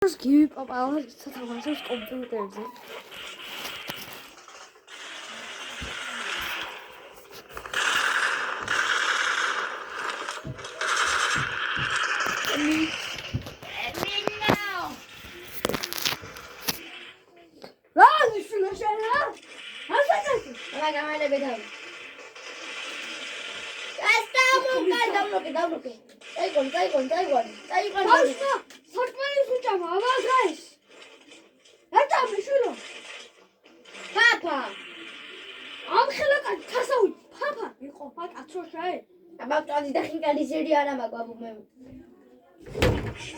Gibi papalar satamazsınız kompüterinizi. Lan düşün aşağıya. Nasıl Hamaga hamaga बैठा हूँ। कैसा मुंगा दम रुके। सही कौन। Başla. Saklanın suçama. Avaz reis. Hadi abi şunu. Papa. Amxela tasavvur. Papa. İko bak atıyor şey. Ama tuazi dakika disedi ana magwa bu mem.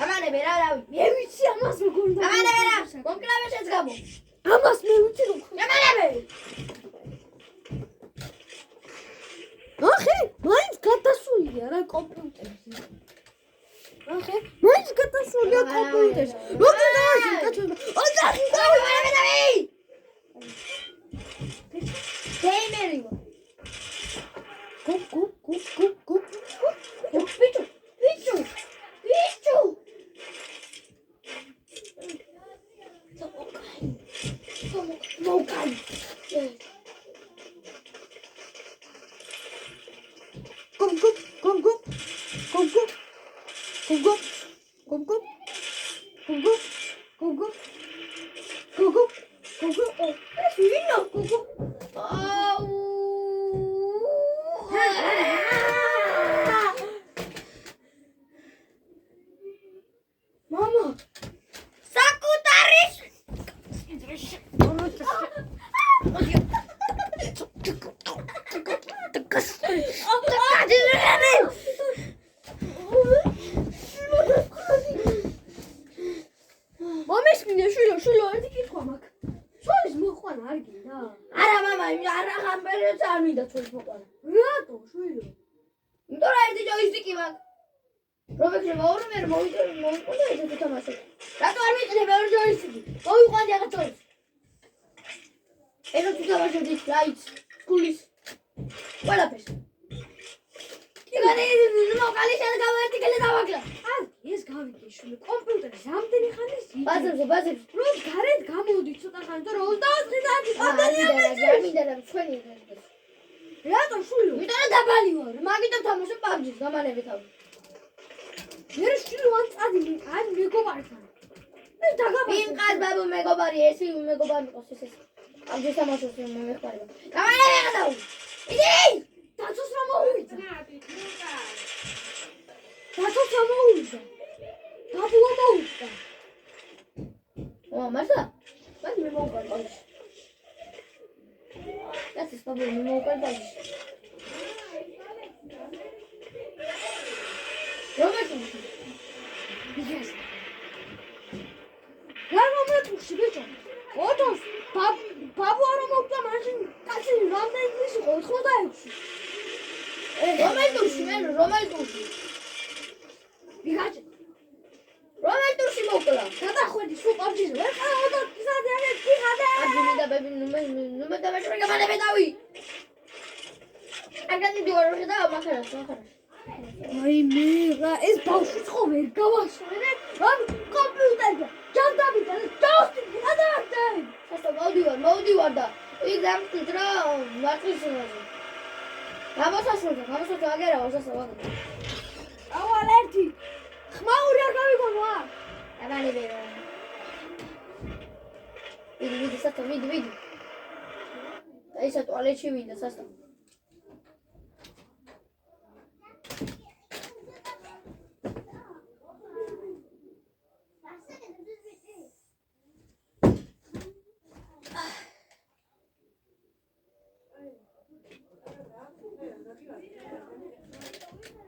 Amane bera ravi. Yemişi amaz mı kurdu? Amane bera. Konkra beşe zgabu. Amaz mı yemişi? Amane be. Ахи, მაინც გადასულია რა კომპიუტერზე. ახე, მაინც გადასულია კომპიუტერზე. როგორ დავაშენ კაცო? ოძახი დავი. გეიმერი ვარ. გუ. Pichu. Mokai. Mama, Sakutaris. მამის მინდა შვილო ერთი კითხვა მაქვს. შვილის მოყვანა არ გინდა? არა мама, არა ხამბერიც არ მინდა ჩვენს მოყვანა. რატო შვილო? იმიტომ რომ ერთი ჯოისტიკი მაქვს. პროფესორ მოურმე მოვიყვანე ეს თამაში. რატო არ მიწნე მეორე ჯოისტიკი? მოვიყვანე რაღაც ორი. ეს თუ თამაშობდი რაიც, სკულის. ყველაფერს. იგივე მოკალი შედგა ერთი კელე დავაკლა. ეს გავიგე შვილო, კომპიუტერის ამდენი ხანის ბაზებს. რომ გარეთ გამოდი ცოტა ხანი, თორე 24 საათი არ მინდა რა ჩვენი ეს. რატო შვილო? იმიტომ რომ დაბალი ვარ. მაგიტომ თამაშობ PUBG-ს, გამალები თავი. მე შვილო ან მეგობართან. მე დაგაბა. იმ ყას ბაბუ მეგობარი, ესი მეგობარი მიყავს ეს. PUBG-ს თამაშობს მე მეხმარება. გამალები გადავ. იდი! დაცოს რა მოუვიდა? დაცოს რა მოუვიდა? დაბულა მოუვიდა. მაშა? მაგ მე მოვყარ PUBG-ს. ეს ბაბუ მე მოვყარ PUBG-ს. რომელი? Yes. რა მომეთუში ბიჭო? ოთოს ბაბუ არ მოვდა მაშინ კაცი რამდენი ის იყო 86. რომელი ტურში? ვიღაჭი რომელი ტურში მოვკლა? გადახვედი სულ PUBG-ზე. ვერ ყავდა ისადიანი ფიხადე. აბი და ბები ნუ დავაჭრე გამალები დავი. აგანი დიوارში და მახარას. აი მე რა ეს ბავშვი ხო ვერ გავაშორე ამ კომპიუტერზე. ჯანდაბითა დაუსტიკი ადაახტე. ხასა მოვდივარ და იქ დამწვით რა მარტის იმაზე. გამოსასვლელზე აგერავა სასავაგო. ავალ ერთი ხმაური არ გავიგონო არ. აგანები რა. ვიდი სასა ვიდი. და ისა ტუალეტში ვიდა სასა.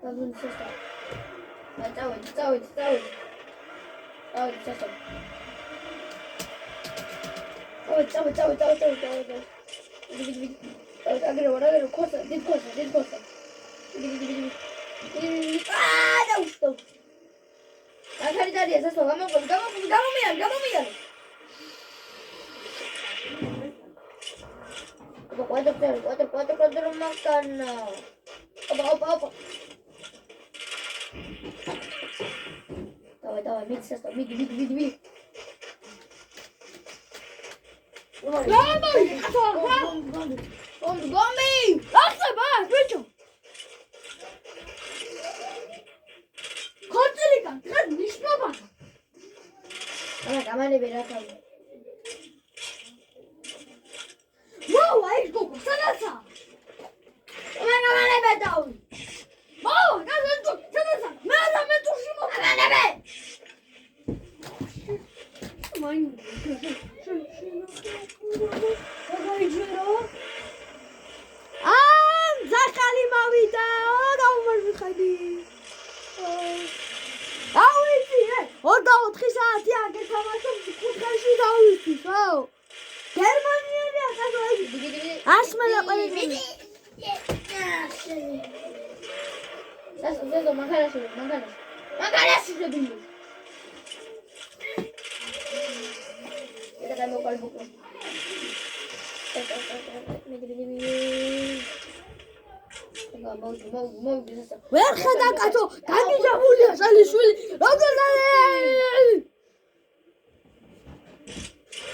Babun sasa. Tawid. Sasa. Tawid. Agora, costa, dit costa. No. Agora sasa, vamos mirar. Cuatro makan. Apa. давай, მიდი. გომი! ახსება, ბიჭო. ქორწილიკა, დღეს ნიშნობა. გამანები რა თავი. მოვა, ის გოგო, სადაცა? გამანები თავი. მოვა, გასაგო, სადაცა? მე ტურში მოვა. გამანები! ზახალი მოვიდა, გამომარხები. ავიცი, 24 საათი აგეთამაშობ კუთხეში დავიცი, ხო? გერმანიელია კაცო. ასმელა ყველი. ზეზო, მანქანაში დებილი. Kita mau kalau buku. Mau bisa. ვერ ხედა კაცო, გამიჟებულია წალიშვილი. როგორ დაი?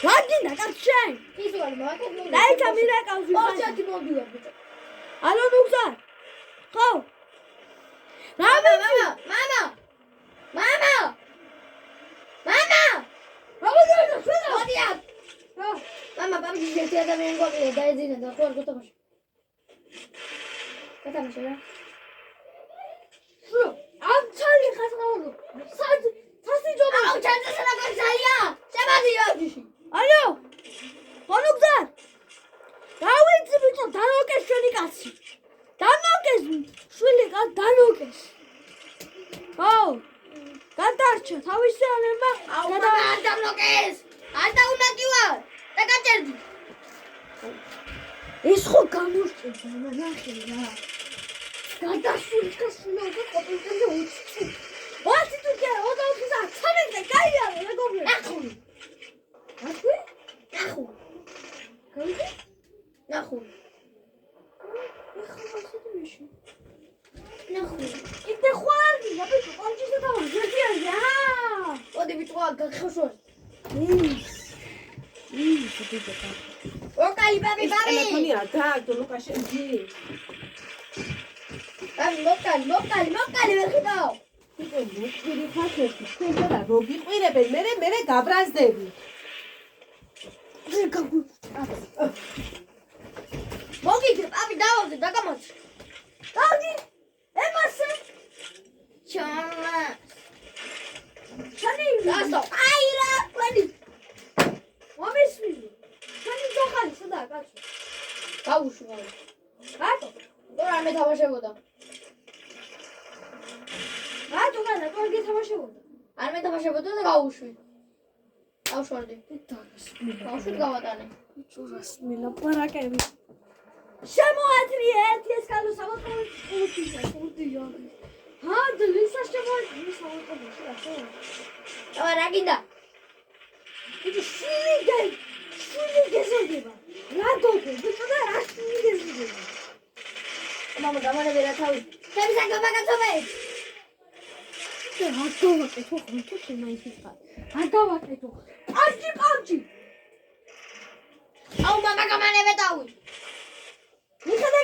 ვაგინდა კაცშენ. ის ვარ მაგას. დაიცა მირაკავში. ოჩათი მოდივა ბიჭო. ალო ნუგზა. ხო. მამა. Mama, papi dice también copia, dai zine, da fuori tutto così. Cosa mi c'è? 암찰리 가서 나오고. 사실 좀. 아우, 잔뜩 살아간 살이야. 제발이야. 알려. 번욱산. 나위치 비춰 다노케 쇼니까지. 다노케 슐리가 다노케. 간다쳐. 다위치 않으면 아우, 안 다노케. 안 다운다 끼워. 나가짜리. ისხო გამოშჭება ნახე. გადასულიკა სულოზე ყოფილდე უცი. ვაცი თუ კი 24 საათი 13-ზე გაიარა მეგობრებო. ნახო. კიდე ხვარი, აბეთო კონჯის და ვერდიანია. ოდი ბიჭო, გახშოშო. ოკაი, ბაბი. ტელეფონია გააგდო ლუკაშენძი. მოკალი, ვერ ხედავ. იყო მოკვირი ხათეთი, თქვენ და როგიყვირებენ, მე გაბრაზდები. მოგიგე, ბაბი, დავავზე, დაგამოც. კარგი. ემასე. ჩამა. ჩანი. გასო. აი რა, ყველი. მომისმინე. ჩანი ძოხალი სადაა კაცო? გაუშვი. რატო? დორ არ მეთამაშებოდა. რატო განა, თუ არ გეთამაშებოდა? არ მეთამაშებოდა და გაუშვი. გავშვარდი. გავშვი გავატანე. ჭურას მილაპარაკები. შემოატრიე ერთი ეს კალო სამოწმო. დლისა შემოატრიე სამოწმოში რა. აბა რა გინდა? იგი შვილი გეზოდება. რა გოგო, ბიჭო და რა შვილი გეზოდება. მამა გამანები რა თავი. თემსა გაბაგაცობე. არ გავაკეთო ხო თუ შემაიცის ხარ. არ გავაკეთო. პავჭი. აუ მამა გამანები თავი. მიხედე.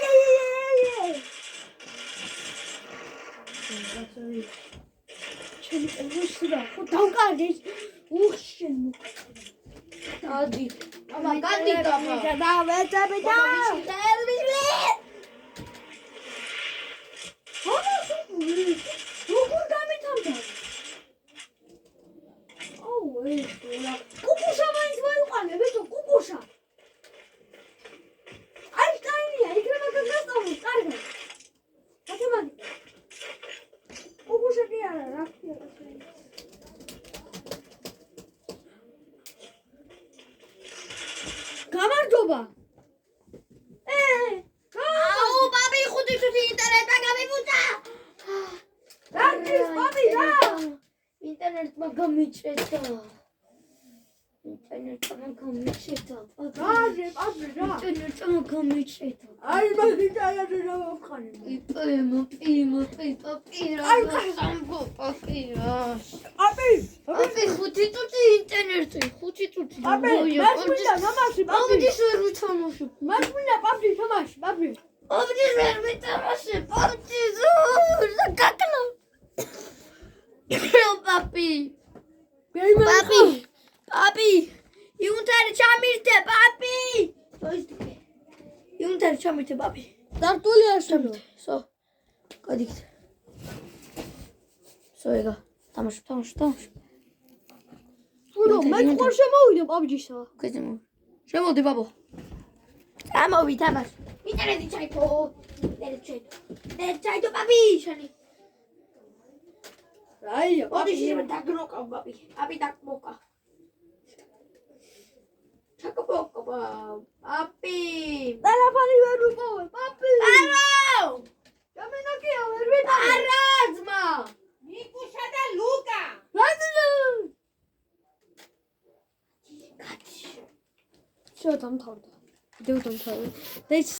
ჩემი წევრი და ხო დავკარგე უხშენ. ადი. მამა გადი გამა. და ვეცები და. როგორ გამითავდა? აუ, კუკუშა მაინც მოიყვანე, ბიჭო, კუკუშა. აინშტაინია, იქნება გასწავლოს, კარგად. მათემატიკა. კუკუშა კი არა, რა ქვია? გამარჯობა. აუ ბაბი ხუთი ინტერნეტა გამიბუჭა. რა ის ბაბი რა? ინტერნეტმა გამიჭეთა. აი მაგით აიაძე დავახარე. აპი, ხუთი წუთი ინტერნეტი, ხუთი წუთი. აპი, მაგვიდა თამაში, აპი. ამჯერს ვერ ვითამაშე. მაგვიდა პაბჯი თამაში, აპი. ამჯერს ვერ ვითამაშე. პაბჯი ზურს გაკლა. პაპი. ბეიმანი. Papi, იუნტარი ჩამირთე, papi. Joystick. იუნტარი ჩამირთე, papi. დარტული არსებო. So. გადიქეთ. So ეგა. თამაში. ვირო, მე ხوار შემოვიდე პაბჯისა. ქეძემო. შემოდი, ბაბო. ამოვი თამაში. ინტერნეტი ჩაითო. ჩაითო, papi, შენი. აი, ოდი შეიძლება დაგროკავ, papi. papi დაგმოკა. ჩაკბოკა, papi. ტელეფონი ვერ უყოვე, პაპი. არავ! გამენაკია ვერ ვიტანე. არაზმა! ნიკუშა და ლუკა. რადგან? შო დამთავრდა. ვიდეო დამთავრდა. და ის